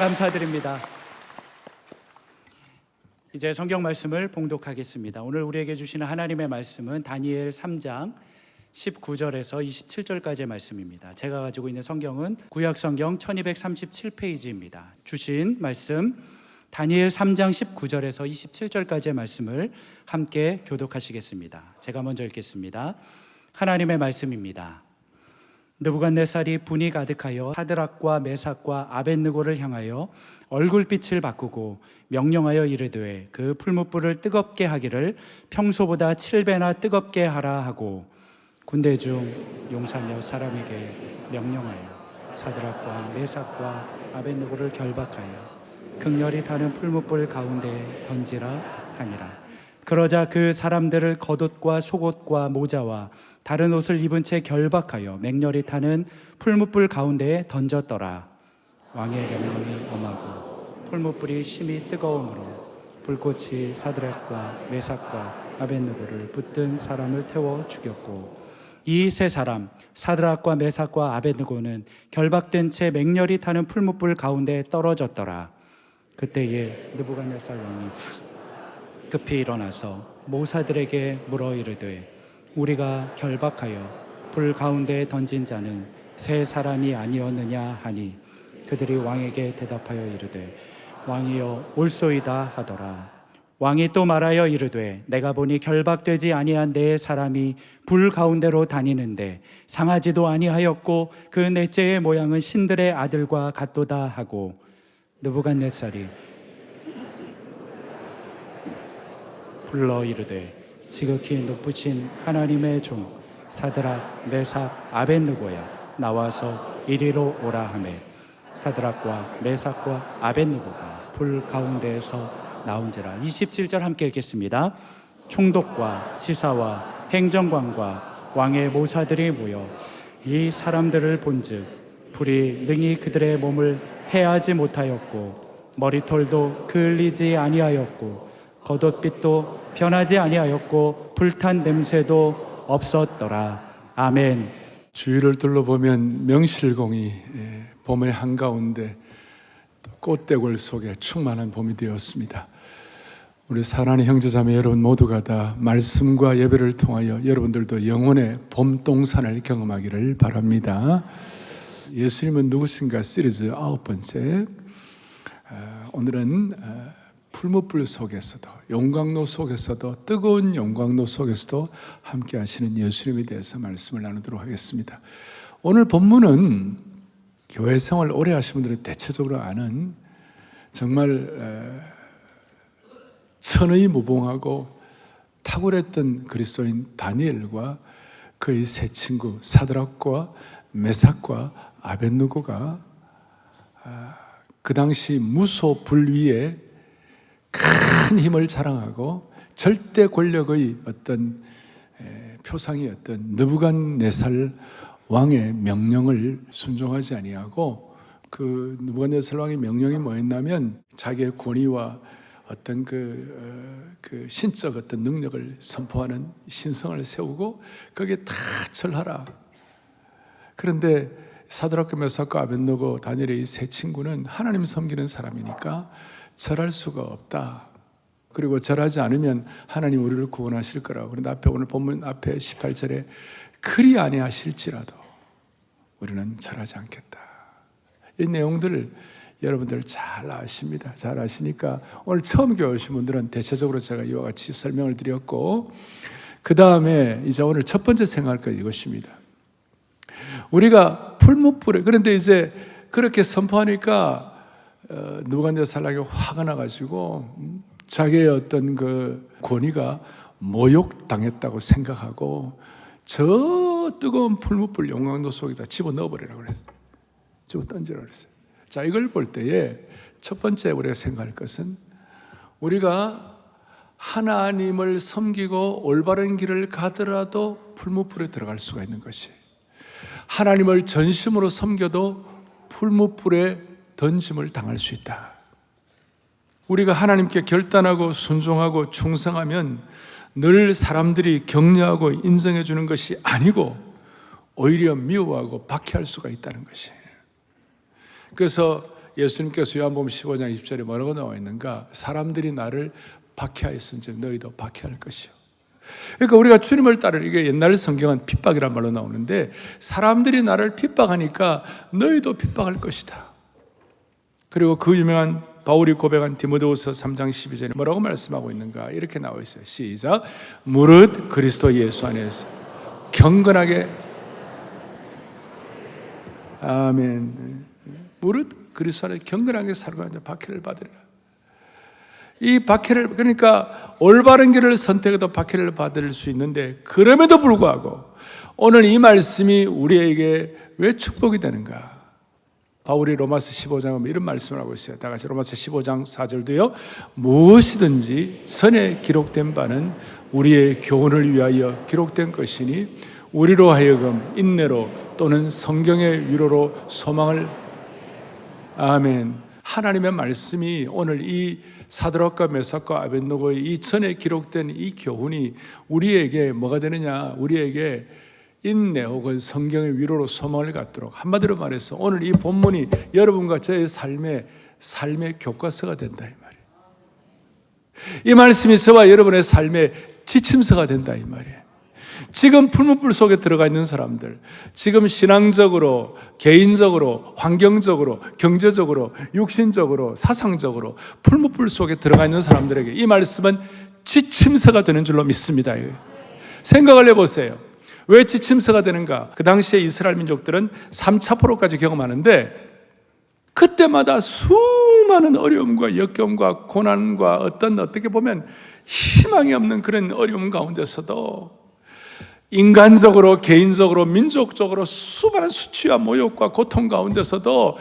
감사드립니다. 이제 성경 말씀을 봉독하겠습니다. 오늘 우리에게 주시는 하나님의 말씀은 다니엘 3장 19절에서 27절까지의 말씀입니다. 제가 가지고 있는 성경은 구약 성경 1237페이지입니다. 주신 말씀 다니엘 3장 19절에서 27절까지의 말씀을 함께 교독하시겠습니다. 제가 먼저 읽겠습니다. 하나님의 말씀입니다. 느부갓네살이 분이 가득하여 사드락과 메삭과 아벳느고를 향하여 얼굴빛을 바꾸고 명령하여 이르되 그 풀무불을 뜨겁게 하기를 평소보다 7배나 뜨겁게 하라 하고 군대 중 용사며 사람에게 명령하여 사드락과 메삭과 아벳느고를 결박하여 극렬히 타는 풀무불 가운데 던지라 하니라. 그러자 그 사람들을 겉옷과 속옷과 모자와 다른 옷을 입은 채 결박하여 맹렬히 타는 풀무불 가운데에 던졌더라. 왕의 명령이 엄하고 풀무불이 심히 뜨거우므로 불꽃이 사드락과 메삭과 아벳느고를 붙든 사람을 태워 죽였고 이 세 사람 사드락과 메삭과 아벳느고는 결박된 채 맹렬히 타는 풀무불 가운데에 떨어졌더라. 그때에 느부갓네살 왕이 급히 일어나서 모사들에게 물어 이르되 우리가 결박하여 불 가운데에 던진 자는 세 사람이 아니었느냐 하니 그들이 왕에게 대답하여 이르되 왕이여 올소이다 하더라. 왕이 또 말하여 이르되 내가 보니 결박되지 아니한 네 사람이 불 가운데로 다니는데 상하지도 아니하였고 그 넷째의 모양은 신들의 아들과 같도다 하고 느부갓네살이 불러 이르되 지극히 높으신 하나님의 종 사드락 메삭 아벳느고야 나와서 이리로 오라 하매 사드락과 메삭과 아벳느고가 불 가운데에서 나온지라. 27절 함께 읽겠습니다. 총독과 지사와 행정관과 왕의 모사들이 모여 이 사람들을 본즉 불이 능히 그들의 몸을 해하지 못하였고 머리털도 그을리지 아니하였고 겉옷빛도 변하지 아니하였고 불탄 냄새도 없었더라. 아멘. 주위를 둘러보면 명실공히 봄의 한가운데 꽃대골 속에 충만한 봄이 되었습니다. 우리 사랑하는 형제자매 여러분 모두가 다 말씀과 예배를 통하여 여러분들도 영혼의 봄동산을 경험하기를 바랍니다. 예수님은 누구신가 시리즈 9번째, 오늘은 풀무불 속에서도 용광로 속에서도 뜨거운 용광로 속에서도 함께 하시는 예수님에 대해서 말씀을 나누도록 하겠습니다. 오늘 본문은 교회 생활 오래 하신 분들은 대체적으로 아는 정말 천의무봉하고 탁월했던 그리스도인 다니엘과 그의 세 친구 사드락과 메삭과 아벳느고가 그 당시 무소 불 위에 큰 힘을 자랑하고 절대 권력의 어떤 표상이었던 느부갓네살 왕의 명령을 순종하지 아니하고 그 느부갓네살 왕의 명령이 뭐였냐면 자기의 권위와 어떤 그 신적 어떤 능력을 선포하는 신성을 세우고 거기에 다 절하라. 그런데 사드락과 메삭과 아벳느고 다니엘의 이 세 친구는 하나님 섬기는 사람이니까 절할 수가 없다. 그리고 절하지 않으면 하나님 우리를 구원하실 거라고. 그런데 앞에 오늘 본문 앞에 18절에 그리 아니하실지라도 우리는 절하지 않겠다. 이 내용들을 여러분들 잘 아십니다. 잘 아시니까 오늘 처음 교회 오신 분들은 대체적으로 제가 이와 같이 설명을 드렸고, 그 다음에 이제 오늘 첫 번째 생각할 것 이것입니다. 우리가 풀무불에, 그런데 이제 그렇게 선포하니까 느부갓네살 왕이 화가 나가지고 자기의 어떤 그 권위가 모욕당했다고 생각하고 저 뜨거운 풀무불 용광로 속에다 집어넣어버리라고 그랬어요. 집어 던지라고 그랬어요. 자, 이걸 볼 때에 첫 번째 우리가 생각할 것은 우리가 하나님을 섬기고 올바른 길을 가더라도 풀무불에 들어갈 수가 있는 것이, 하나님을 전심으로 섬겨도 풀무불에 던짐을 당할 수 있다. 우리가 하나님께 결단하고 순종하고 충성하면 늘 사람들이 격려하고 인정해 주는 것이 아니고 오히려 미워하고 박해할 수가 있다는 것이에요. 그래서 예수님께서 요한복음 15장 20절에 뭐라고 나와 있는가? 사람들이 나를 박해하였은즉 너희도 박해할 것이요. 그러니까 우리가 주님을 따를, 이게 옛날 성경은 핍박이란 말로 나오는데, 사람들이 나를 핍박하니까 너희도 핍박할 것이다. 그리고 그 유명한 바울이 고백한 디모데후서 3장 12절에 뭐라고 말씀하고 있는가? 이렇게 나와 있어요. 시작. 무릇 그리스도 예수 안에서 경건하게, 아멘. 무릇 그리스도 안에서 경건하게 살고 이제 박해를 받으리라. 이 박해를, 그러니까 올바른 길을 선택해도 박해를 받을 수 있는데, 그럼에도 불구하고 오늘 이 말씀이 우리에게 왜 축복이 되는가? 바울이 로마서 15장에 이런 말씀을 하고 있어요. 다 같이 로마서 15장 4절도요. 무엇이든지 선에 기록된 바는 우리의 교훈을 위하여 기록된 것이니 우리로 하여금 인내로 또는 성경의 위로로 소망을, 아멘. 하나님의 말씀이 오늘 이 사드락과 메삭과 아벳노고의 이 전에 기록된 이 교훈이 우리에게 뭐가 되느냐? 우리에게 인내 혹은 성경의 위로로 소망을 갖도록, 한마디로 말해서 오늘 이 본문이 여러분과 저의 삶의 교과서가 된다 이 말이에요. 이 말씀이 저와 여러분의 삶의 지침서가 된다 이 말이에요. 지금 풀무불 속에 들어가 있는 사람들, 지금 신앙적으로, 개인적으로, 환경적으로, 경제적으로, 육신적으로, 사상적으로 풀무불 속에 들어가 있는 사람들에게 이 말씀은 지침서가 되는 줄로 믿습니다. 생각을 해보세요. 왜 지침서가 되는가? 그 당시에 이스라엘 민족들은 3차 포로까지 경험하는데, 그때마다 수많은 어려움과 역경과 고난과 어떻게 보면 희망이 없는 그런 어려움 가운데서도 인간적으로, 개인적으로, 민족적으로 수많은 수치와 모욕과 고통 가운데서도,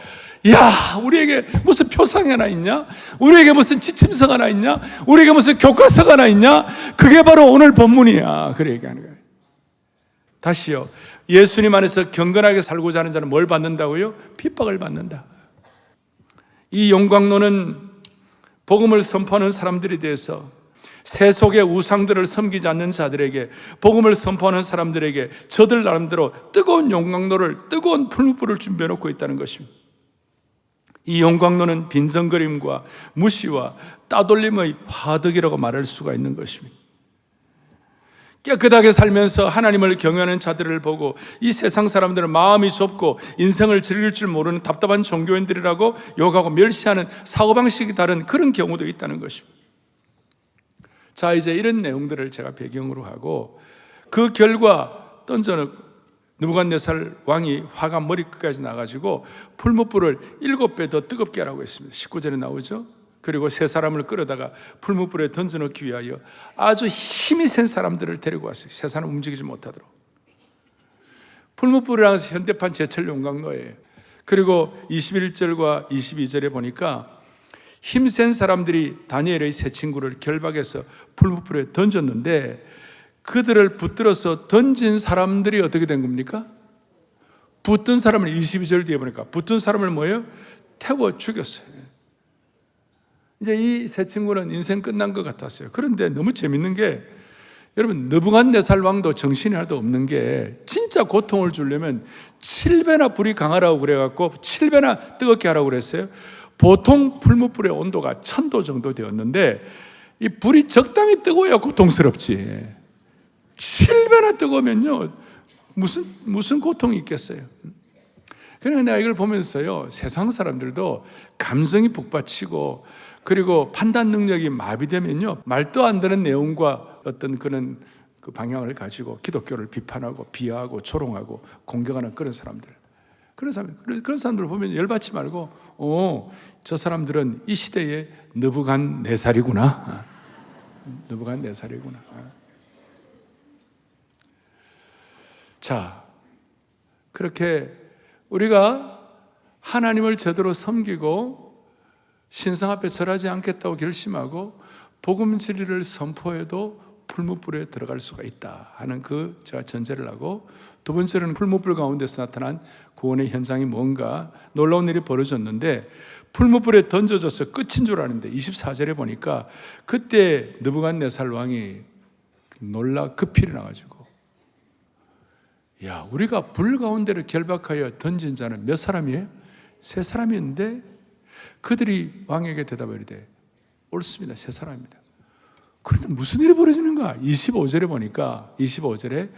야, 우리에게 무슨 표상이 하나 있냐? 우리에게 무슨 지침서가 하나 있냐? 우리에게 무슨 교과서가 하나 있냐? 그게 바로 오늘 본문이야. 그래 얘기하는 거예요. 다시요. 예수님 안에서 경건하게 살고자 하는 자는 뭘 받는다고요? 핍박을 받는다. 이 용광로는 복음을 선포하는 사람들에 대해서, 세속의 우상들을 섬기지 않는 자들에게, 복음을 선포하는 사람들에게 저들 나름대로 뜨거운 용광로를, 뜨거운 풀무불을 준비해 놓고 있다는 것입니다. 이 용광로는 빈정거림과 무시와 따돌림의 화덕이라고 말할 수가 있는 것입니다. 깨끗하게 살면서 하나님을 경외하는 자들을 보고 이 세상 사람들은 마음이 좁고 인생을 즐길 줄 모르는 답답한 종교인들이라고 욕하고 멸시하는 사고방식이 다른 그런 경우도 있다는 것입니다. 자, 이제 이런 내용들을 제가 배경으로 하고, 그 결과 느부갓네살 왕이 화가 머리끝까지 나가지고 풀무불을 7배 더 뜨겁게 하라고 했습니다. 19절에 나오죠. 그리고 세 사람을 끌어다가 풀무불에 던져넣기 위하여 아주 힘이 센 사람들을 데리고 왔어요. 세 사람 움직이지 못하도록. 풀무불이라는 것은 현대판 제철 용광로예요. 그리고 21절과 22절에 보니까 힘센 사람들이 다니엘의 세 친구를 결박해서 풀무불에 던졌는데, 그들을 붙들어서 던진 사람들이 어떻게 된 겁니까? 붙든 사람을 22절 뒤에 보니까 붙든 사람을 뭐예요? 태워 죽였어요. 이제 이 세 친구는 인생 끝난 것 같았어요. 그런데 너무 재밌는 게, 여러분, 느부갓네살 왕도 정신이 하나도 없는 게, 진짜 고통을 주려면 7배나 불이 강하라고 그래갖고 7배나 뜨겁게 하라고 그랬어요. 보통 풀무불의 온도가 1000도 정도 되었는데, 이 불이 적당히 뜨거워야 고통스럽지. 7배나 뜨거우면요, 무슨 고통이 있겠어요. 그러니까 내가 이걸 보면서요, 세상 사람들도 감성이 북받치고, 그리고 판단 능력이 마비되면요, 말도 안 되는 내용과 어떤 그런 그 방향을 가지고 기독교를 비판하고 비하하고 조롱하고 공격하는 그런 사람들. 그런 사람들 보면 열받지 말고, 저 사람들은 이 시대의 느부갓네살이구나. 느부갓네살이구나. 자, 그렇게 우리가 하나님을 제대로 섬기고 신상 앞에 절하지 않겠다고 결심하고 복음 진리를 선포해도 풀무불에 들어갈 수가 있다 하는 그 제가 전제를 하고, 두 번째로는 풀무불 가운데서 나타난 구원의 현장이 뭔가 놀라운 일이 벌어졌는데, 풀무불에 던져져서 끝인 줄 아는데 24절에 보니까 그때 느부갓네살 왕이 놀라 급히 일어나가지고, 야, 우리가 불 가운데를 결박하여 던진 자는 몇 사람이에요? 3 사람이었는데 그들이 왕에게 대답하되 이르되 옳습니다. 세 사람입니다. 그런데 무슨 일이 벌어지는가? 25절에 보니까 25절에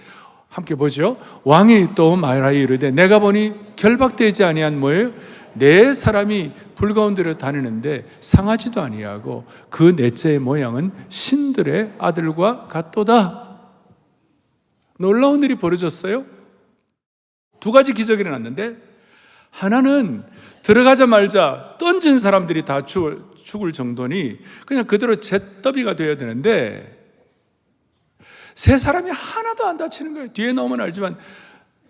함께 보죠. 왕이 또 말하여 이르되 내가 보니 결박되지 아니한 뭐예요? 네 사람이 불 가운데로 다니는데 상하지도 아니하고 그 넷째의 모양은 신들의 아들과 같도다. 놀라운 일이 벌어졌어요. 두 가지 기적이 일어났는데 하나는 들어가자마자 던진 사람들이 다 죽을 정도니 그냥 그대로 잿더비가 되어야 되는데 세 사람이 하나도 안 다치는 거예요. 뒤에 나오면 알지만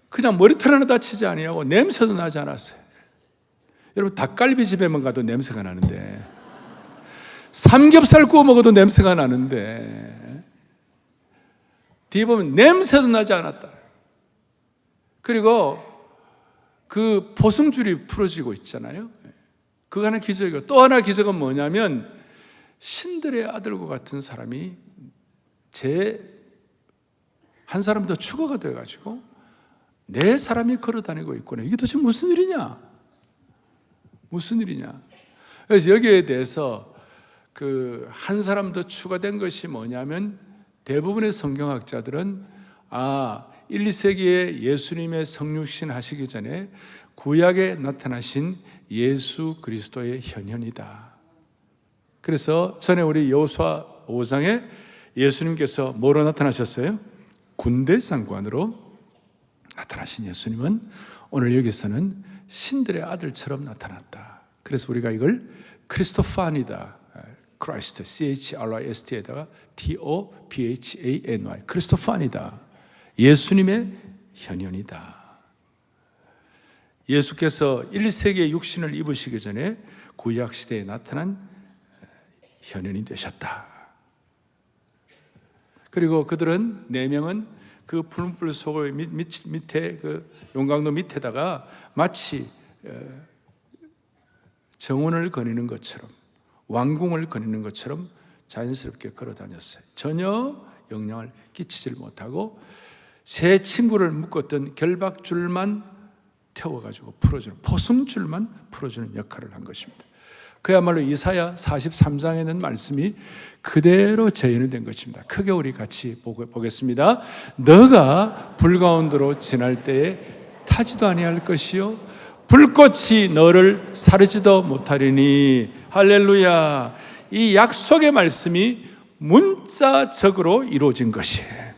그냥 머리털 하나 다치지 아니하고 냄새도 나지 않았어요. 여러분 닭갈비집에만 가도 냄새가 나는데 삼겹살 구워 먹어도 냄새가 나는데 뒤에 보면 냄새도 나지 않았다. 그리고 그 포승줄이 풀어지고 있잖아요. 그거 하나 기적이고 또 하나 기적은 뭐냐면 신들의 아들과 같은 사람이 한 사람 더 추가가 돼가지고 네 사람이 걸어다니고 있구나. 이게 도대체 무슨 일이냐? 무슨 일이냐? 그래서 여기에 대해서 그 한 사람 더 추가된 것이 뭐냐면 대부분의 성경학자들은 1, 2세기에 예수님의 성육신 하시기 전에 구약에 나타나신 예수 그리스도의 현현이다. 그래서 전에 우리 여호수아 5장에 예수님께서 뭐로 나타나셨어요? 군대 장관으로 나타나신 예수님은 오늘 여기서는 신들의 아들처럼 나타났다. 그래서 우리가 이걸 크리스토파니다. 크라이스트, CHRIST에다가 TOPHANY, 크리스토파니다. 예수님의 현현이다. 예수께서 1세기의 육신을 입으시기 전에 구약시대에 나타난 현현이 되셨다. 그리고 그들은 4명은 그 풀무불 속의 밑에 그 용광로 밑에다가 마치 정원을 거니는 것처럼 왕궁을 거니는 것처럼 자연스럽게 걸어 다녔어요. 전혀 영향을 끼치질 못하고 새 친구를 묶었던 결박줄만 태워가지고 풀어주는, 포승줄만 풀어주는 역할을 한 것입니다. 그야말로 이사야 43장에 있는 말씀이 그대로 재현이 된 것입니다. 크게 우리 같이 보겠습니다. 너가 불 가운데로 지날 때에 타지도 아니할 것이요 불꽃이 너를 사르지도 못하리니. 할렐루야. 이 약속의 말씀이 문자적으로 이루어진 것이에요.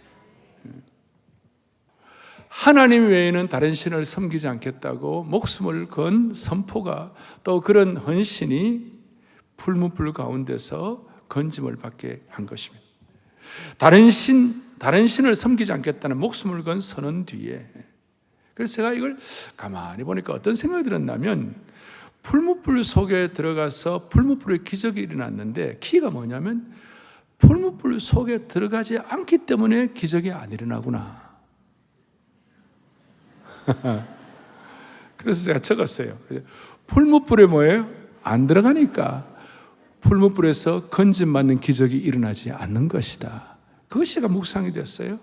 하나님 외에는 다른 신을 섬기지 않겠다고 목숨을 건 선포가, 또 그런 헌신이 풀무불 가운데서 건짐을 받게 한 것입니다. 다른 신을 섬기지 않겠다는 목숨을 건 선언 뒤에, 그래서 제가 이걸 가만히 보니까 어떤 생각이 들었냐면, 풀무불 속에 들어가서 풀무불의 기적이 일어났는데 키가 뭐냐면 풀무불 속에 들어가지 않기 때문에 기적이 안 일어나구나. 그래서 제가 적었어요. 풀무불에 뭐예요? 안 들어가니까 풀무불에서 건짐받는 기적이 일어나지 않는 것이다. 그것이 제가 묵상이 됐어요.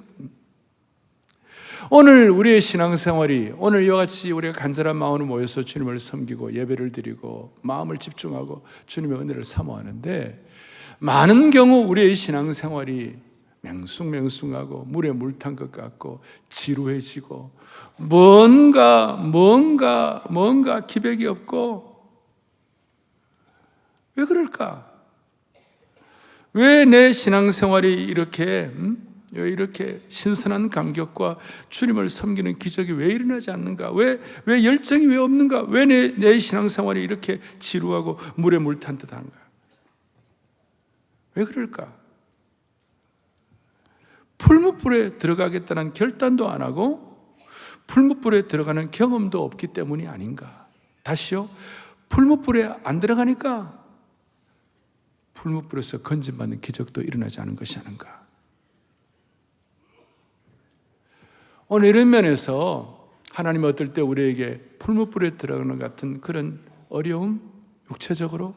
오늘 우리의 신앙생활이, 오늘 이와 같이 우리가 간절한 마음으로 모여서 주님을 섬기고 예배를 드리고 마음을 집중하고 주님의 은혜를 사모하는데, 많은 경우 우리의 신앙생활이 맹숭맹숭하고 물에 물 탄 것 같고 지루해지고 뭔가 기백이 없고, 왜 그럴까? 왜 내 신앙생활이 이렇게 신선한 감격과 주님을 섬기는 기적이 왜 일어나지 않는가? 왜 열정이 왜 없는가? 왜 내 신앙생활이 이렇게 지루하고 물에 물 탄 듯한가? 왜 그럴까? 풀무불에 들어가겠다는 결단도 안 하고 풀무불에 들어가는 경험도 없기 때문이 아닌가? 다시요, 풀무불에 안 들어가니까 풀무불에서 건짐받는 기적도 일어나지 않은 것이 아닌가? 오늘 이런 면에서 하나님은 어떨 때 우리에게 풀무불에 들어가는 같은 그런 어려움, 육체적으로,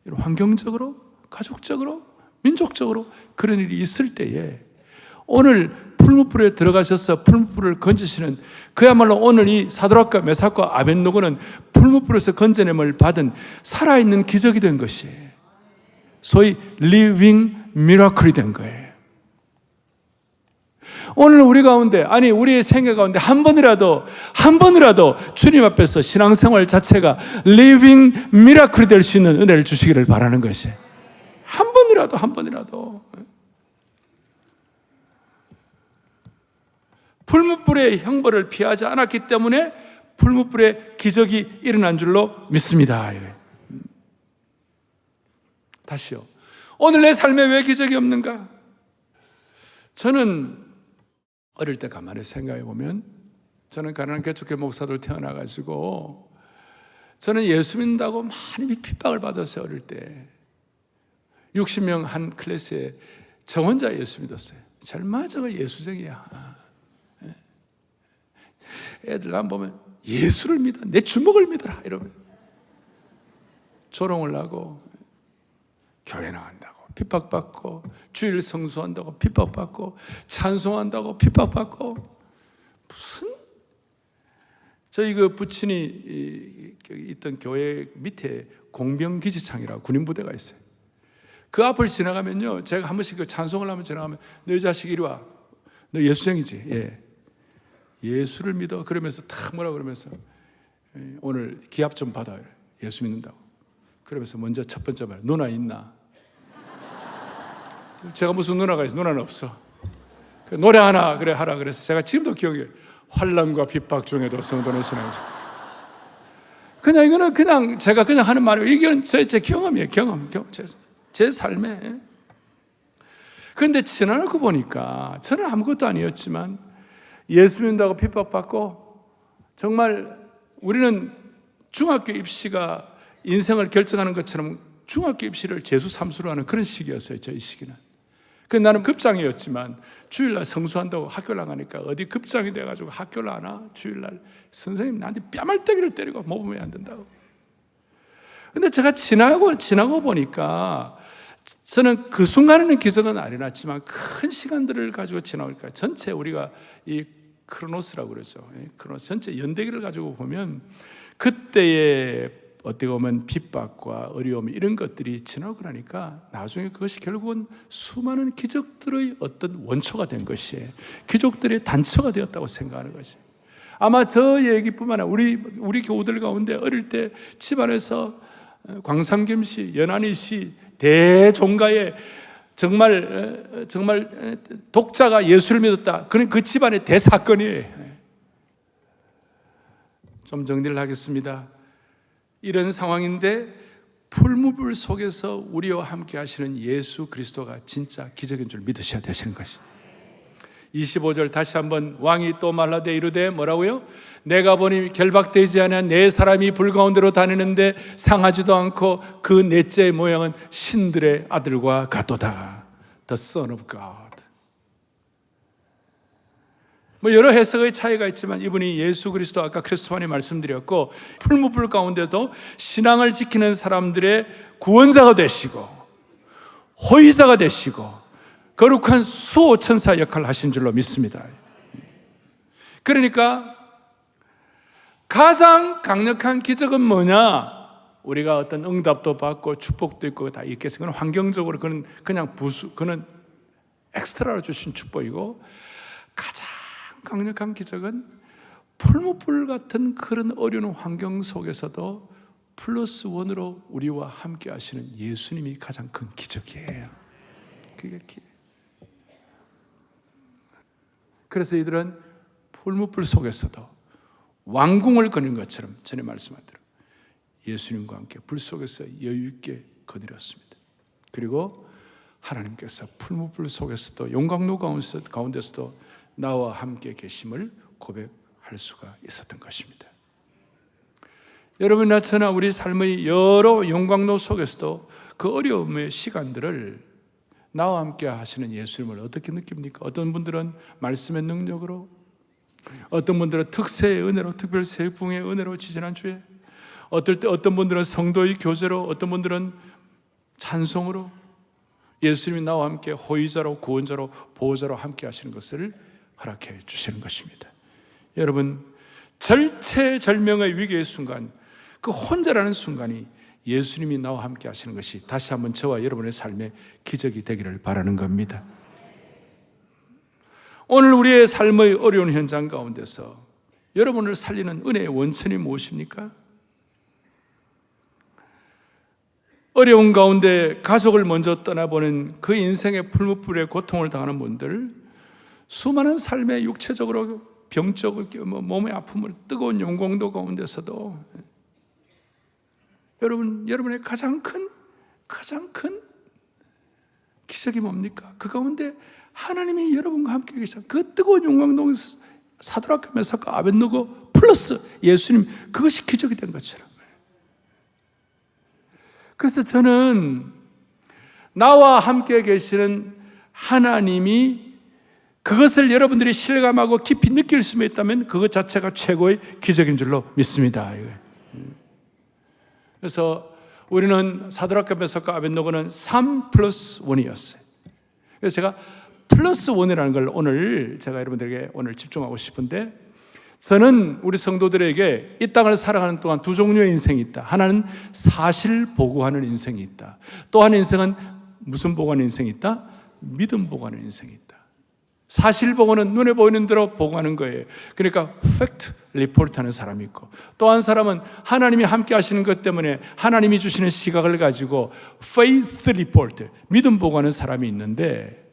환경적으로, 가족적으로, 민족적으로 그런 일이 있을 때에 오늘 풀무불에 들어가셔서 풀무불을 건지시는, 그야말로 오늘 이 사드락과 메삭과 아벳노고는 풀무불에서 건져냄을 받은 살아있는 기적이 된 것이에요. 소위 리빙 미라클이 된 거예요. 오늘 우리 가운데, 아니 우리의 생애 가운데 한 번이라도 주님 앞에서 신앙생활 자체가 리빙 미라클이 될 수 있는 은혜를 주시기를 바라는 것이, 한 번이라도 풀무불의 형벌을 피하지 않았기 때문에 풀무불의 기적이 일어난 줄로 믿습니다. 다시요, 오늘 내 삶에 왜 기적이 없는가? 저는 어릴 때 가만히 생각해 보면, 저는 가난한 개척교 목사들 태어나가지고 저는 예수 믿는다고 많이 핍박을 받았어요. 어릴 때 60명 한 클래스에 저 혼자 예수 믿었어요. 절마 저거 예수쟁이야. 애들 난 보면 예수를 믿어, 내 주먹을 믿어라 이러면 조롱을 하고, 교회 나간다고 핍박받고, 주일 성수한다고 핍박받고, 찬송한다고 핍박받고, 무슨, 저희 그 부친이 있던 교회 밑에 공병기지창이라고 군인부대가 있어요. 그 앞을 지나가면요, 제가 한 번씩 그 찬송을 하면 지나가면, 너 자식 이리 와, 너 예수쟁이지? 예, 예수를 믿어. 그러면서 탁 뭐라 그러면서, 오늘 기합 좀 받아, 예수 믿는다고. 그러면서 먼저 첫 번째 말, 누나 있나? 제가 무슨 누나가 있어? 누나는 없어. 노래 하나 그래 하라 그래서 제가 지금도 기억해요. 환난과 핍박 중에도 성도는 신앙이죠. 그냥 이거는 그냥 제가 그냥 하는 말이에요. 이건 제 경험이에요. 경험. 제 삶에. 그런데 지나놓고 보니까 저는 아무것도 아니었지만 예수 믿는다고 핍박받고, 정말 우리는 중학교 입시가 인생을 결정하는 것처럼 중학교 입시를 재수 삼수로 하는 그런 시기였어요. 저희 시기는. 나는 급장이었지만 주일날 성수한다고 학교를 안 가니까 어디 급장이 돼가지고 학교를 안 와. 주일날 선생님 나한테 뺨알때기를 때리고 모범이 안 된다고. 근데 제가 지나고 보니까 저는 그 순간에는 기적은 안 일어났지만 큰 시간들을 가지고 지나오니까 전체 우리가 이 크로노스라고 그러죠. 크로노스 전체 연대기를 가지고 보면 그때의 어떻게 보면 핍박과 어려움 이런 것들이 지나고 나니까 나중에 그것이 결국은 수많은 기적들의 어떤 원초가 된 것이에요. 기적들의 단초가 되었다고 생각하는 것이. 아마 저 얘기뿐만 아니라 우리 교우들 가운데 어릴 때 집안에서 광상겸 씨, 연한희 씨 대종가의 정말 독자가 예수를 믿었다. 그런 그 집안의 대사건이에요. 좀 정리를 하겠습니다. 이런 상황인데 풀무불 속에서 우리와 함께 하시는 예수 그리스도가 진짜 기적인 줄 믿으셔야 되시는 것이. 25절 다시 한번, 왕이 또 말하되 이르되 뭐라고요? 내가 보니 결박되지 않은 네 사람이 불 가운데로 다니는데 상하지도 않고 그 넷째의 모양은 신들의 아들과 같도다. The Son of God. 여러 해석의 차이가 있지만 이분이 예수 그리스도, 아까 크리스토판이 말씀드렸고, 풀무불 가운데서 신앙을 지키는 사람들의 구원자가 되시고 호의자가 되시고 거룩한 수호천사 역할을 하신 줄로 믿습니다. 그러니까 가장 강력한 기적은 뭐냐? 우리가 어떤 응답도 받고 축복도 있고 다 있게 해서 그건 환경적으로 그는 엑스트라로 주신 축복이고, 가장 강력한 기적은 풀무불 같은 그런 어려운 환경 속에서도 플러스 원으로 우리와 함께 하시는 예수님이 가장 큰 기적이에요. 그게 그래서 이들은 풀무불 속에서도 왕궁을 거는 것처럼 전에 말씀한 대로 예수님과 함께 불 속에서 여유 있게 거느렸습니다. 그리고 하나님께서 풀무불 속에서도 용광로 가운데서도 나와 함께 계심을 고백할 수가 있었던 것입니다. 여러분이나 저나 우리 삶의 여러 용광로 속에서도 그 어려움의 시간들을 나와 함께 하시는 예수님을 어떻게 느낍니까? 어떤 분들은 말씀의 능력으로, 어떤 분들은 특세의 은혜로, 특별 세붕의 은혜로 지지난주에, 어떤 분들은 성도의 교제로, 어떤 분들은 찬송으로, 예수님이 나와 함께 호의자로 구원자로 보호자로 함께 하시는 것을 허락해 주시는 것입니다. 여러분, 절체절명의 위기의 순간, 그 혼자라는 순간이 예수님이 나와 함께 하시는 것이 다시 한번 저와 여러분의 삶의 기적이 되기를 바라는 겁니다. 오늘 우리의 삶의 어려운 현장 가운데서 여러분을 살리는 은혜의 원천이 무엇입니까? 어려운 가운데 가족을 먼저 떠나보는 그 인생의 풀무불에 고통을 당하는 분들, 수많은 삶의 육체적으로 병적 몸의 아픔을 뜨거운 용광도 가운데서도 여러분의 가장 큰 기적이 뭡니까? 그 가운데 하나님이 여러분과 함께 계셔. 그 뜨거운 용광동에서 사드락과 메삭과 아벳느고 플러스 예수님, 그것이 기적이 된 것처럼. 그래서 저는 나와 함께 계시는 하나님이 그것을 여러분들이 실감하고 깊이 느낄 수 있다면 그것 자체가 최고의 기적인 줄로 믿습니다. 그래서 우리는 사드락과 메삭과 아벳느고는 3+1이었어요. 그래서 제가 플러스 1이라는 걸 오늘 제가 여러분들에게 오늘 집중하고 싶은데, 저는 우리 성도들에게 이 땅을 살아가는 동안 두 종류의 인생이 있다. 하나는 사실 보고하는 인생이 있다. 또 한 인생은 무슨 보고하는 인생이 있다? 믿음 보고하는 인생이 있다. 사실 보고는 눈에 보이는 대로 보고하는 거예요. 그러니까 팩트 리포트 하는 사람이 있고, 또 한 사람은 하나님이 함께 하시는 것 때문에 하나님이 주시는 시각을 가지고 페이스 리포트, 믿음 보고하는 사람이 있는데,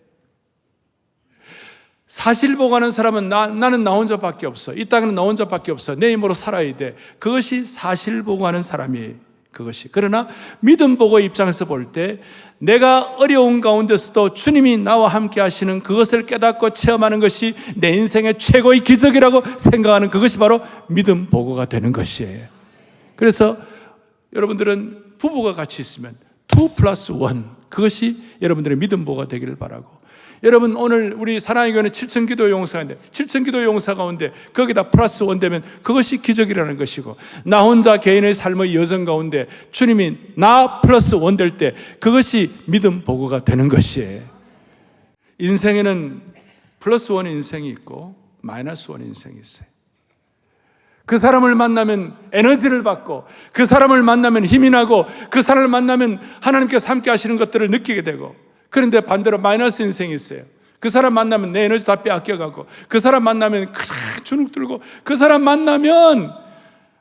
사실 보고하는 사람은 나는 나 혼자밖에 없어. 이 땅에는 나 혼자밖에 없어. 내 힘으로 살아야 돼. 그것이 사실 보고하는 사람이에요. 그것이. 그러나 믿음 보고의 입장에서 볼 때 내가 어려운 가운데서도 주님이 나와 함께 하시는 그것을 깨닫고 체험하는 것이 내 인생의 최고의 기적이라고 생각하는 그것이 바로 믿음 보고가 되는 것이에요. 그래서 여러분들은 부부가 같이 있으면 2+1, 그것이 여러분들의 믿음 보고가 되기를 바라고, 여러분 오늘 우리 사랑의 교회는 7천 기도 용사인데 7천 기도 용사 가운데 거기다 플러스 1 되면 그것이 기적이라는 것이고, 나 혼자 개인의 삶의 여정 가운데 주님이 나 플러스 1 될 때 그것이 믿음 보고가 되는 것이에요. 인생에는 플러스 1 인생이 있고 마이너스 1 인생이 있어요. 그 사람을 만나면 에너지를 받고, 그 사람을 만나면 힘이 나고, 그 사람을 만나면 하나님께서 함께 하시는 것들을 느끼게 되고, 그런데 반대로 마이너스 인생이 있어요. 그 사람 만나면 내 에너지 다 빼앗겨가고, 그 사람 만나면 주눅 들고, 그 사람 만나면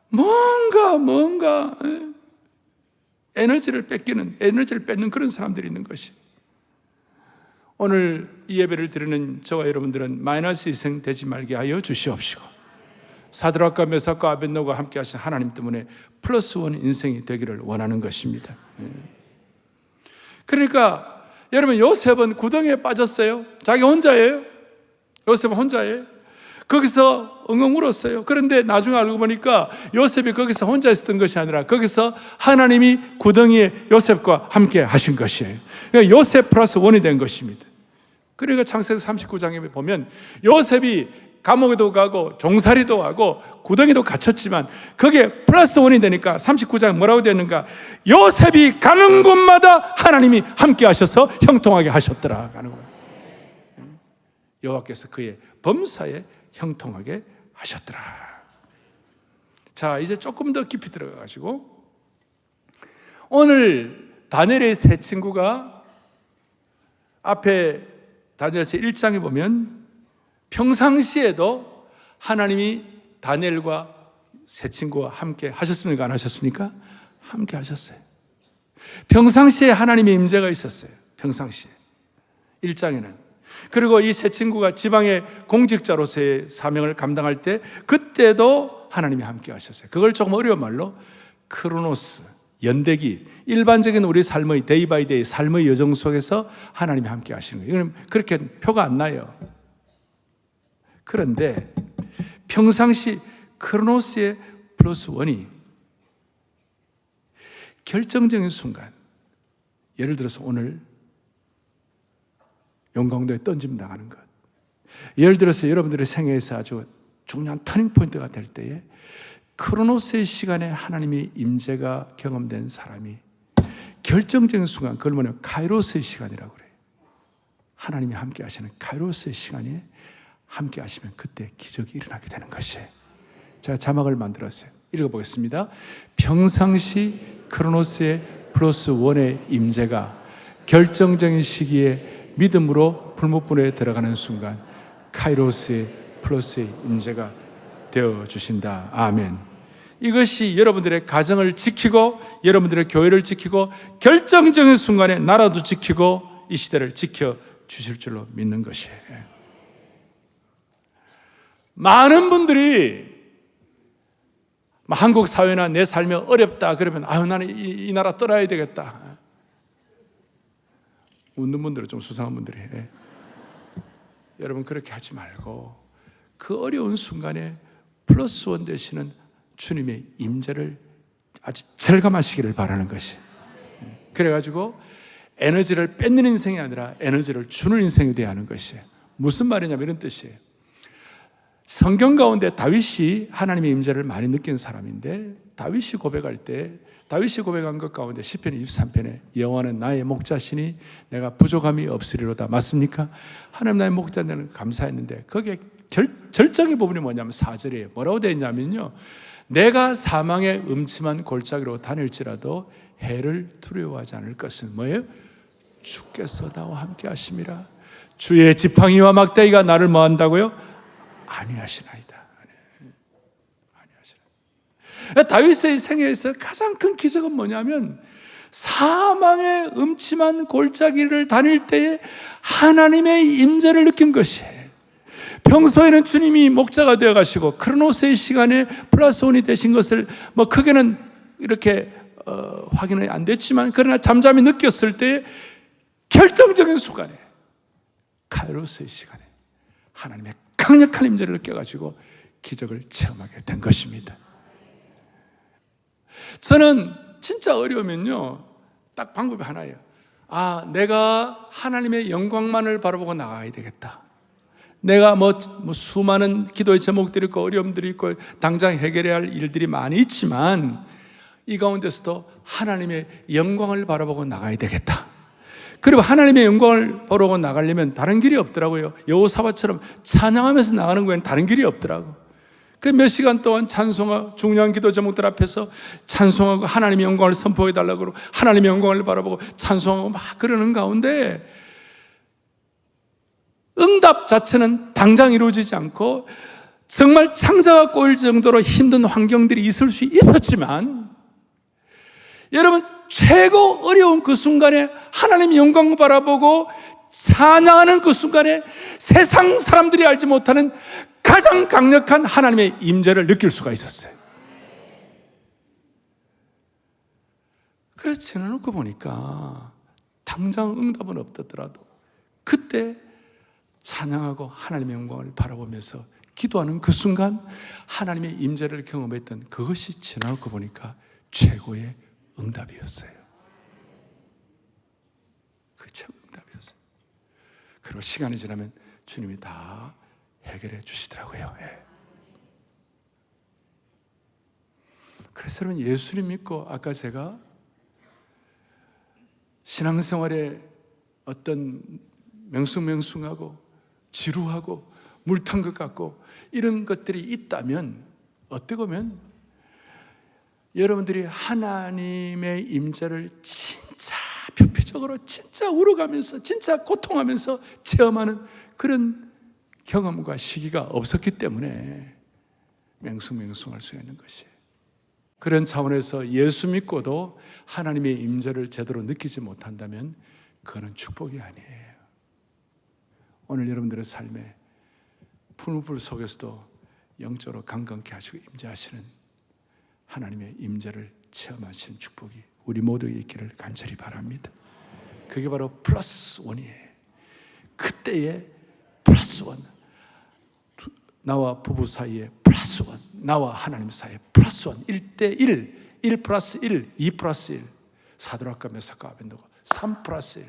뭔가 에너지를 뺏는 그런 사람들이 있는 것이. 오늘 이 예배를 드리는 저와 여러분들은 마이너스 인생 되지 말게 하여 주시옵시고, 사드락과 메삭과 아벳느고가 함께 하신 하나님 때문에 플러스 1 인생이 되기를 원하는 것입니다. 그러니까 여러분, 요셉은 구덩이에 빠졌어요. 자기 혼자예요. 요셉은 혼자예요. 거기서 엉엉 울었어요. 그런데 나중에 알고 보니까 요셉이 거기서 혼자 있었던 것이 아니라 거기서 하나님이 구덩이에 요셉과 함께 하신 것이에요. 그러니까 요셉 플러스 1이 된 것입니다. 그러니까 창세기 39장에 보면 요셉이 감옥에도 가고 종살이도 하고 구덩이도 갇혔지만 거기에 플러스 1이 되니까 39장 뭐라고 되는가? 요셉이 가는 곳마다 하나님이 함께 하셔서 형통하게 하셨더라 하는 거예요. 여호와께서 그의 범사에 형통하게 하셨더라. 자, 이제 조금 더 깊이 들어가가지고 오늘 다니엘의 세 친구가 앞에 다니엘서 1장에 보면 평상시에도 하나님이 다니엘과 세 친구와 함께 하셨습니까? 안 하셨습니까? 함께 하셨어요. 평상시에 하나님의 임재가 있었어요. 평상시에 1장에는. 그리고 이 세 친구가 지방의 공직자로서의 사명을 감당할 때 그때도 하나님이 함께 하셨어요. 그걸 조금 어려운 말로 크로노스, 연대기, 일반적인 우리 삶의 데이 바이 데이 삶의 여정 속에서 하나님이 함께 하시는 거예요. 이건 그렇게 표가 안 나요. 그런데 평상시 크로노스의 플러스 1이 결정적인 순간, 예를 들어서 오늘 용광도에 던짐 당하는 것, 예를 들어서 여러분들의 생애에서 아주 중요한 터닝포인트가 될 때에 크로노스의 시간에 하나님의 임재가 경험된 사람이 결정적인 순간, 그걸 뭐냐면 카이로스의 시간이라고 그래요. 하나님이 함께 하시는 카이로스의 시간에 함께 하시면 그때 기적이 일어나게 되는 것이에요. 제가 자막을 만들었어요. 읽어보겠습니다. 평상시 크로노스의 플러스 원의 임재가 결정적인 시기에 믿음으로 불못분에 들어가는 순간 카이로스의 플러스의 임재가 되어주신다. 아멘. 이것이 여러분들의 가정을 지키고 여러분들의 교회를 지키고 결정적인 순간에 나라도 지키고 이 시대를 지켜주실 줄로 믿는 것이에요. 많은 분들이 한국 사회나 내 삶이 어렵다 그러면 나는 이 나라 떠나야 되겠다. 웃는 분들은 좀 수상한 분들이에요. 여러분 그렇게 하지 말고 그 어려운 순간에 플러스 원 되시는 주님의 임재를 아주 절감하시기를 바라는 것이. 그래가지고 에너지를 뺏는 인생이 아니라 에너지를 주는 인생이 되어야 하는 것이에요. 무슨 말이냐면 이런 뜻이에요. 성경 가운데 다윗이 하나님의 임재를 많이 느낀 사람인데 다윗이 고백할 때 다윗이 고백한 것 가운데 시편 23편에 여호와는 나의 목자시니 내가 부족함이 없으리로다. 맞습니까? 하나님 나의 목자는 감사했는데 거기에 절정의 부분이 뭐냐면 4절이에요. 뭐라고 되어 있냐면요, 내가 사망의 음침한 골짜기로 다닐지라도 해를 두려워하지 않을 것은 뭐예요? 주께서 나와 함께 하심이라. 주의 지팡이와 막대기가 나를 뭐한다고요? 아니하시나이다. 아니하시나이다. 다윗의 생애에서 가장 큰 기적은 뭐냐면 사망의 음침한 골짜기를 다닐 때에 하나님의 임재를 느낀 것이에요. 평소에는 주님이 목자가 되어 가시고 크로노스의 시간에 플러스 원이 되신 것을 크게는 이렇게 확인이 안 됐지만 그러나 잠잠히 느꼈을 때 결정적인 순간에 카이로스의 시간에 하나님의 강력한 임재를 느껴가지고 기적을 체험하게 된 것입니다. 저는 진짜 어려우면요 딱 방법이 하나예요. 내가 하나님의 영광만을 바라보고 나가야 되겠다. 내가 수많은 기도의 제목들이 있고 어려움들이 있고 당장 해결해야 할 일들이 많이 있지만 이 가운데서도 하나님의 영광을 바라보고 나가야 되겠다. 그리고 하나님의 영광을 보러 나가려면 다른 길이 없더라고요. 여호사밧처럼 찬양하면서 나가는 거에는 다른 길이 없더라고. 그 몇 시간 동안 찬송하고 중요한 기도 제목들 앞에서 찬송하고 하나님의 영광을 선포해달라고 그러고 하나님의 영광을 바라보고 찬송하고 막 그러는 가운데 응답 자체는 당장 이루어지지 않고 정말 창자가 꼬일 정도로 힘든 환경들이 있을 수 있었지만 여러분 최고 어려운 그 순간에 하나님의 영광을 바라보고 찬양하는 그 순간에 세상 사람들이 알지 못하는 가장 강력한 하나님의 임재를 느낄 수가 있었어요. 그래서 지나놓고 보니까 당장 응답은 없더라도 그때 찬양하고 하나님의 영광을 바라보면서 기도하는 그 순간 하나님의 임재를 경험했던 그것이 지나놓고 보니까 최고의 응답이었어요. 그 최고 응답이었어요. 그리고 시간이 지나면 주님이 다 해결해 주시더라고요. 그래서 여러분 예수님 믿고 아까 제가 신앙생활에 어떤 맹숭맹숭하고 지루하고 물탄 것 같고 이런 것들이 있다면 어떻게 보면 여러분들이 하나님의 임재를 진짜 표피적으로 진짜 울어가면서 진짜 고통하면서 체험하는 그런 경험과 시기가 없었기 때문에 맹숭맹숭할 수 있는 것이에요. 그런 차원에서 예수 믿고도 하나님의 임재를 제대로 느끼지 못한다면 그거는 축복이 아니에요. 오늘 여러분들의 삶에 풀무불 속에서도 영적으로 강건케 하시고 임재하시는 하나님의 임재를 체험하시는 축복이 우리 모두에게 있기를 간절히 바랍니다. 그게 바로 플러스 원이에요. 그때의 플러스 원, 나와 부부 사이에 플러스 원, 나와 하나님 사이에 플러스 원, 1대1, 1 플러스 1, 2 플러스 1, 사드락과 메삭과 아벤노고 3 플러스 1,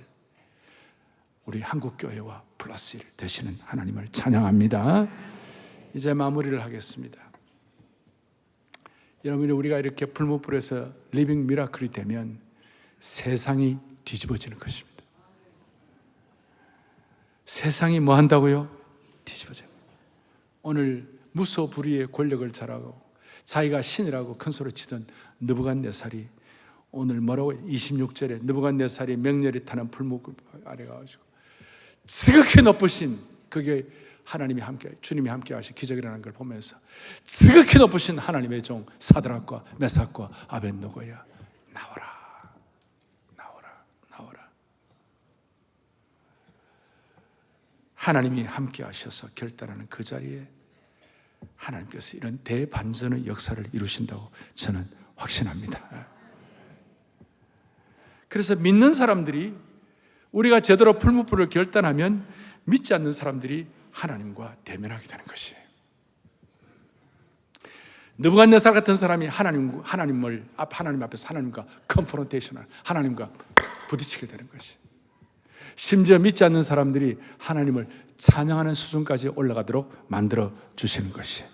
우리 한국교회와 플러스 1 되시는 하나님을 찬양합니다. 이제 마무리를 하겠습니다. 여러분이 우리가 이렇게 풀무불에서 리빙 미라클이 되면 세상이 뒤집어지는 것입니다. 세상이 뭐 한다고요? 뒤집어집니다. 오늘 무소불위의 권력을 잘하고 자기가 신이라고 큰 소리 치던 느부갓네살이 오늘 뭐라고 26절에 느부갓네살이 맹렬히 타는 풀무불 아래 가가지고 지극히 높으신, 그게 하나님이 함께, 주님이 함께 하신 기적이라는 걸 보면서 지극히 높으신 하나님의 종 사드락과 메삭과 아벳노고야, 나오라, 나오라, 나오라. 하나님이 함께 하셔서 결단하는 그 자리에 하나님께서 이런 대반전의 역사를 이루신다고 저는 확신합니다. 그래서 믿는 사람들이, 우리가 제대로 풀무불을 결단하면 믿지 않는 사람들이 하나님과 대면하게 되는 것이에요. 느부갓네살 같은 사람이 하나님 앞에서 하나님과 컨프런테이션을, 하나님과 부딪히게 되는 것이. 심지어 믿지 않는 사람들이 하나님을 찬양하는 수준까지 올라가도록 만들어 주시는 것이.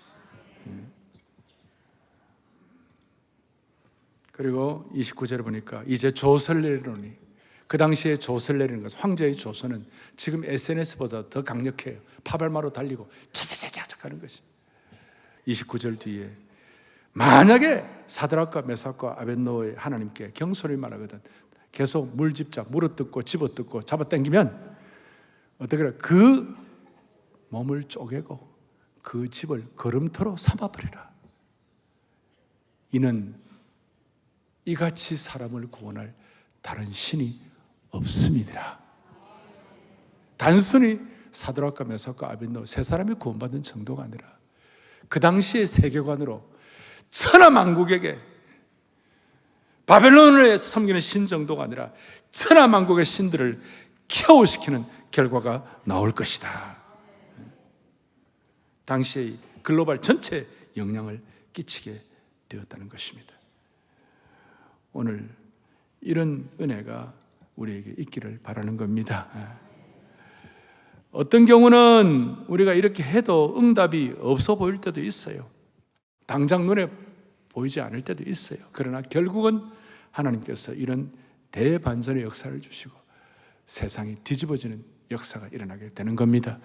그리고 29절에 보니까 이제 조서를 내리노니, 그 당시에 조서를 내리는 것은, 황제의 조서는 지금 SNS보다 더 강력해요. 파발마로 달리고 차차차차 하는 것이. 29절 뒤에 만약에 사드락과 메삭과 아벳노고의 하나님께 경솔이 말하거든 계속 물어뜯고 집어뜯고 잡아당기면 어떻게 그래? 그 몸을 쪼개고 그 집을 걸음터로 삼아버리라. 이는 이같이 사람을 구원할 다른 신이 없음이니라. 단순히 사드락과 메삭과 아벳노고 세 사람이 구원받은 정도가 아니라 그 당시의 세계관으로 천하만국에게 바벨론을 섬기는 신 정도가 아니라 천하만국의 신들을 케어시키는 결과가 나올 것이다. 당시의 글로벌 전체에 영향을 끼치게 되었다는 것입니다. 오늘 이런 은혜가 우리에게 있기를 바라는 겁니다. 어떤 경우는 우리가 이렇게 해도 응답이 없어 보일 때도 있어요. 당장 눈에 보이지 않을 때도 있어요. 그러나 결국은 하나님께서 이런 대반전의 역사를 주시고 세상이 뒤집어지는 역사가 일어나게 되는 겁니다.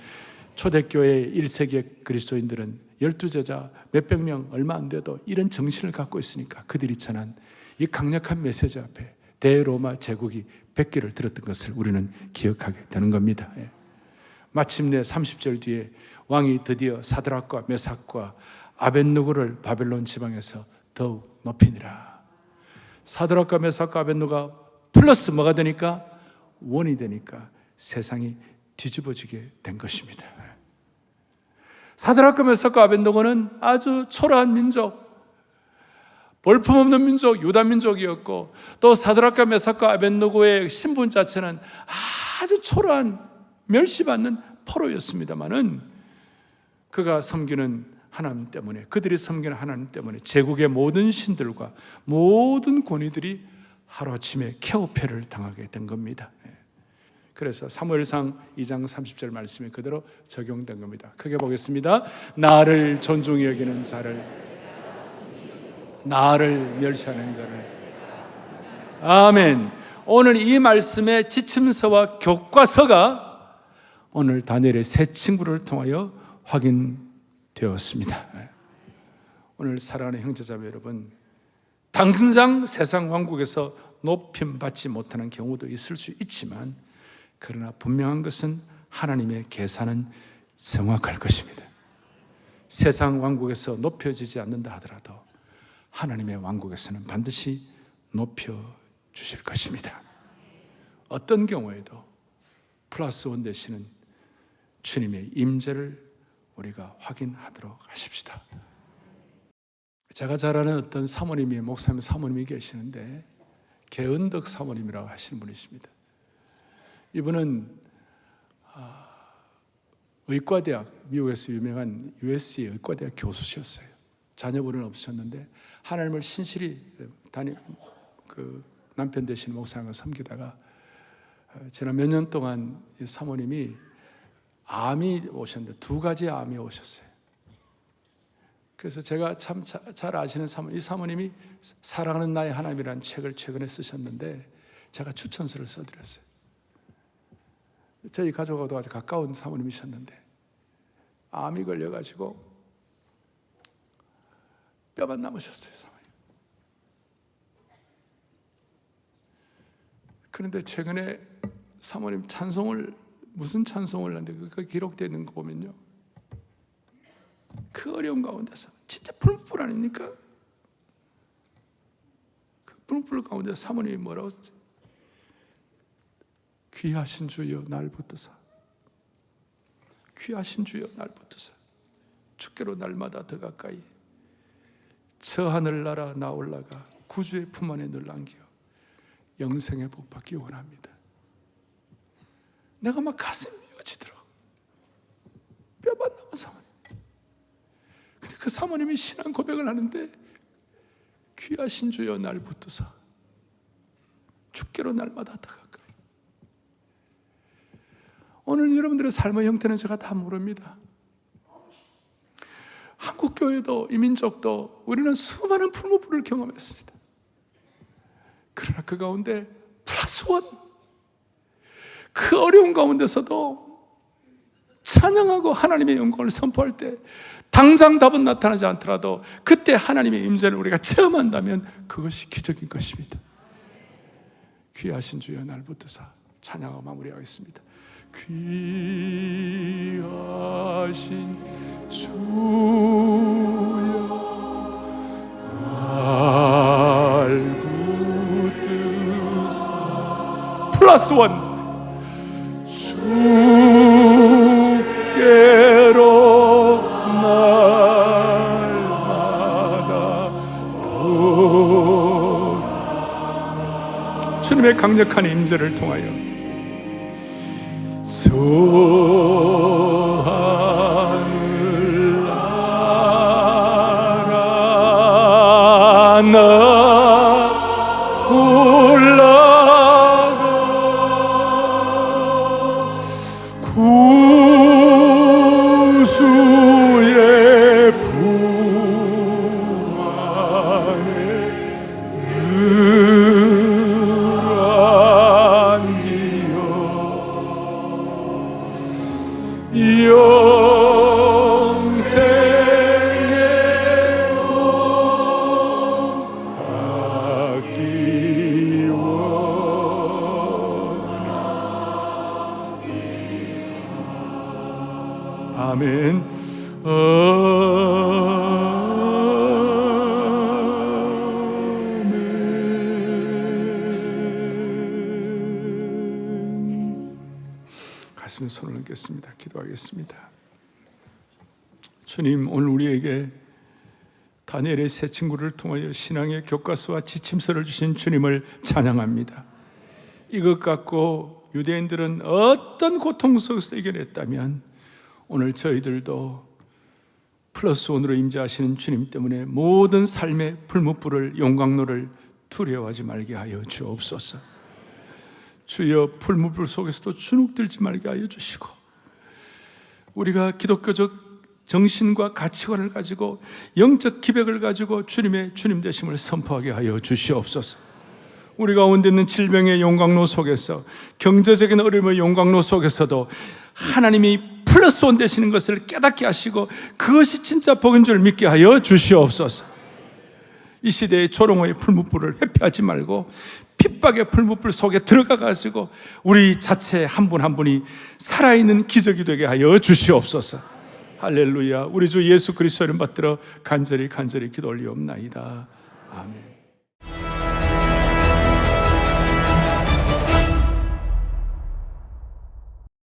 초대교회 1세기의 그리스도인들은 12제자 몇백 명 얼마 안 돼도 이런 정신을 갖고 있으니까 그들이 전한 이 강력한 메시지 앞에 대로마 제국이 백기를 들었던 것을 우리는 기억하게 되는 겁니다. 마침내 30절 뒤에 왕이 드디어 사드락과 메삭과 아벳노고를 바벨론 지방에서 더욱 높이니라. 사드락과 메삭과 아벳노고가 플러스 뭐가 되니까? 원이 되니까 세상이 뒤집어지게 된 것입니다. 사드락과 메삭과 아벳노고는 아주 초라한 민족, 볼품없는 민족, 유다 민족이었고, 또 사드락과 메삭과 아벳노고의 신분 자체는 아주 초라한 멸시받는 포로였습니다마는 그가 섬기는 하나님 때문에, 그들이 섬기는 하나님 때문에 제국의 모든 신들과 모든 권위들이 하루아침에 케오패를 당하게 된 겁니다. 그래서 사무엘상 2장 30절 말씀이 그대로 적용된 겁니다. 크게 보겠습니다. 나를 존중히 여기는 자를, 나를 멸시하는 자를. 아멘. 오늘 이 말씀의 지침서와 교과서가 오늘 다니엘의 세 친구를 통하여 확인되었습니다. 오늘 사랑하는 형제자매 여러분, 당장 세상 왕국에서 높임받지 못하는 경우도 있을 수 있지만, 그러나 분명한 것은 하나님의 계산은 정확할 것입니다. 세상 왕국에서 높여지지 않는다 하더라도 하나님의 왕국에서는 반드시 높여주실 것입니다. 어떤 경우에도 플러스 원 되시는 주님의 임재를 우리가 확인하도록 하십시다. 제가 잘 아는 어떤 사모님이, 목사님 사모님이 계시는데 개은덕 사모님이라고 하시는 분이십니다. 이분은 의과대학, 미국에서 유명한 USC 의과대학 교수셨어요. 자녀분은 없으셨는데 하나님을 신실히 남편 되시는 목사님과 섬기다가 지난 몇 년 동안 이 사모님이 암이 오셨는데 2가지 암이 오셨어요. 그래서 제가 참 잘 아시는 이 사모님이 사랑하는 나의 하나님이라는 책을 최근에 쓰셨는데 제가 추천서를 써드렸어요. 저희 가족하고도 아주 가까운 사모님이셨는데 암이 걸려가지고 뼈만 남으셨어요, 사모님. 그런데 최근에 사모님 찬송을, 무슨 찬송을 하는데 그 기록되어 있는 거 보면요, 그 어려운 가운데서 진짜 풀무불 아닙니까? 그 풀무불 가운데 사모님이 뭐라고 했지? 귀하신 주여 날 붙드사, 귀하신 주여 날 붙드사, 주께로 날마다 더 가까이, 저 하늘나라 나 올라가 구주의 품 안에 늘 안겨 영생의 복 받기 원합니다. 내가 막 가슴이 미어지더라. 뼈만 남은 사모님. 근데 그 사모님이 신앙 고백을 하는데 귀하신 주여 날 붙드사 주께로 날마다 더 가까이. 오늘 여러분들의 삶의 형태는 제가 다 모릅니다. 한국교회도 이민족도 우리는 수많은 풀무불을 경험했습니다. 그러나 그 가운데 플러스 원, 그 어려운 가운데서도 찬양하고 하나님의 영광을 선포할 때 당장 답은 나타나지 않더라도 그때 하나님의 임재를 우리가 체험한다면 그것이 기적인 것입니다. 귀하신 주여 날 붙드사 찬양하고 마무리하겠습니다. 귀하신 주여 날 붙드사 플러스 원 주께로 날마다 더 주님의 강력한 임재를 통하여 저 하늘나라 나 올라가 구주의 품 안에 늘 안기어 영생의 복 받기 원합니다. 아멘. 가슴에 손을 얹겠습니다. 기도하겠습니다. 주님, 오늘 우리에게 다니엘의 세 친구를 통하여 신앙의 교과서와 지침서를 주신 주님을 찬양합니다. 이것 갖고 유대인들은 어떤 고통 속에서 이겨냈다면 오늘 저희들도 플러스 원으로 임재하시는 주님 때문에 모든 삶의 풀무불을, 용광로를 두려워하지 말게 하여 주옵소서. 주여, 풀무불 속에서도 주눅들지 말게 하여 주시고 우리가 기독교적 정신과 가치관을 가지고 영적 기백을 가지고 주님의 주님 되심을 선포하게 하여 주시옵소서. 우리 가운데 있는 질병의 용광로 속에서, 경제적인 어려움의 용광로 속에서도 하나님이 플러스 원 되시는 것을 깨닫게 하시고 그것이 진짜 복인 줄 믿게 하여 주시옵소서. 이 시대의 조롱의 풀무불을 회피하지 말고 핍박의 풀무불 속에 들어가 가지고 우리 자체 한 분 한 분이 살아있는 기적이 되게 하여 주시옵소서. 할렐루야. 우리 주 예수 그리스도 이름 받들어 간절히 기도 올리옵나이다. 아멘.